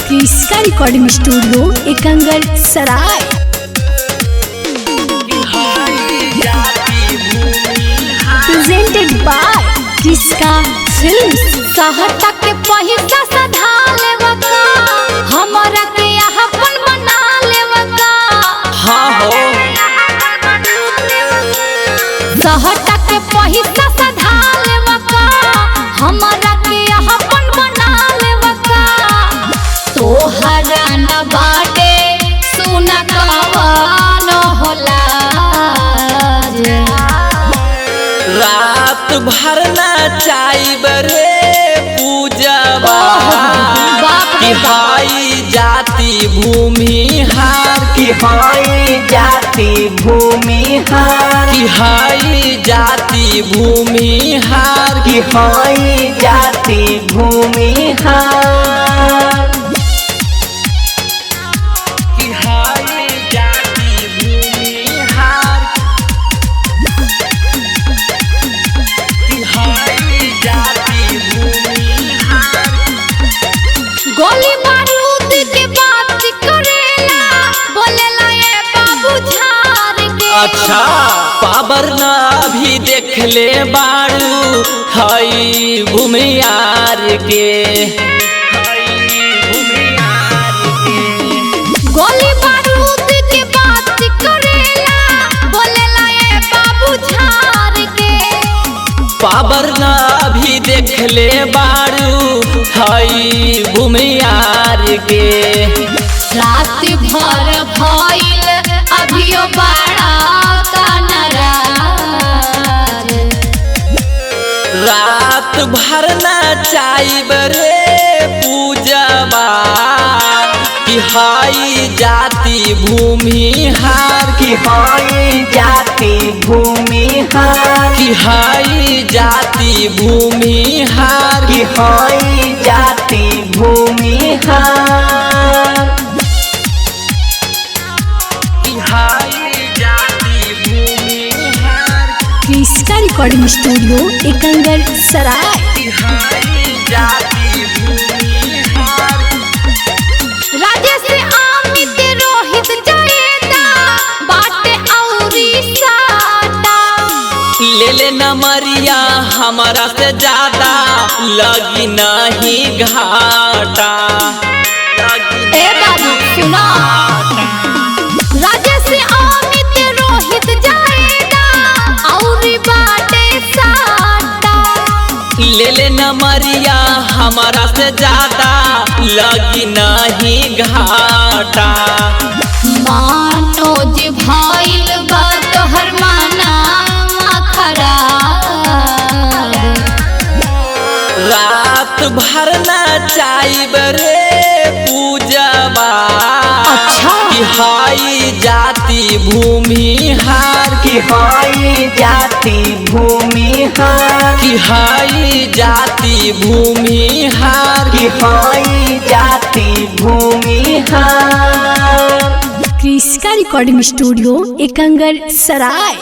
क्रिस्का recording studio Ekangar Sarai. Presented by Kriska films. सहटा के पहिसा सधा लेवका हमरा के अपन बना लेवका। हाँ हो सहटा के पहिसा सधा लेवका हमरा के अपन बना लेवका। तोहरा न बाटे सुना कवन होला रात भर नाचाई बरे पूजबा कि हाई जाति भूमि हार कि हाई जाति भूमि हार कि हाई जाति भूमि हार कि हाई जाति भूमि हार कि हाई जाति भूमि हार कि हाई जाति भूमि हार। गोली बारूद के बात करेला बोलेला ये बाबू झार के। अच्छा पाबर ना भी देख ले बारू हई भूमियार के गोली बारूद के बात करेला बोलेला ये बाबू झार के। पाबर ना भी देख ले बारू हई भूमियार के। रात भर भइल अभियो बड़ा कनरार। रात भर नाचाई बरे पूजबा कि हाई जाति भूमि हार कि हाई जाति भूमि हार कि हाई जाति भूमि हार कि हाई जाति भूमि हार कि हाई जाति भूमि हार क्रिस्का रिकॉर्डिंग स्टूडियो एकंगर सराय। कि हाई जाति भूमि हार। राजेश अमित रोहित जयदा बाटे औरी साटा। ले ले नमरिया हमारा से ज्यादा लगी नहीं घाटा। ए बाबू सुना राजेश अमित रोहित जयदा औरी बाटे साटा। ले ले नमरिया हमारा से ज्यादा लगी नहीं घाटा। मनोज भइल बा तोहर माना खराब। रात भर नाचाई बरे पूजबा अच्छा। कि हाई जाति भूमि हार कि हाई जाति भूमि हार कि हाई जाति भूमि हार कि हाई जाति भूमि हार क्रिस्का रिकॉर्डिंग स्टूडियो एकंगर सराय।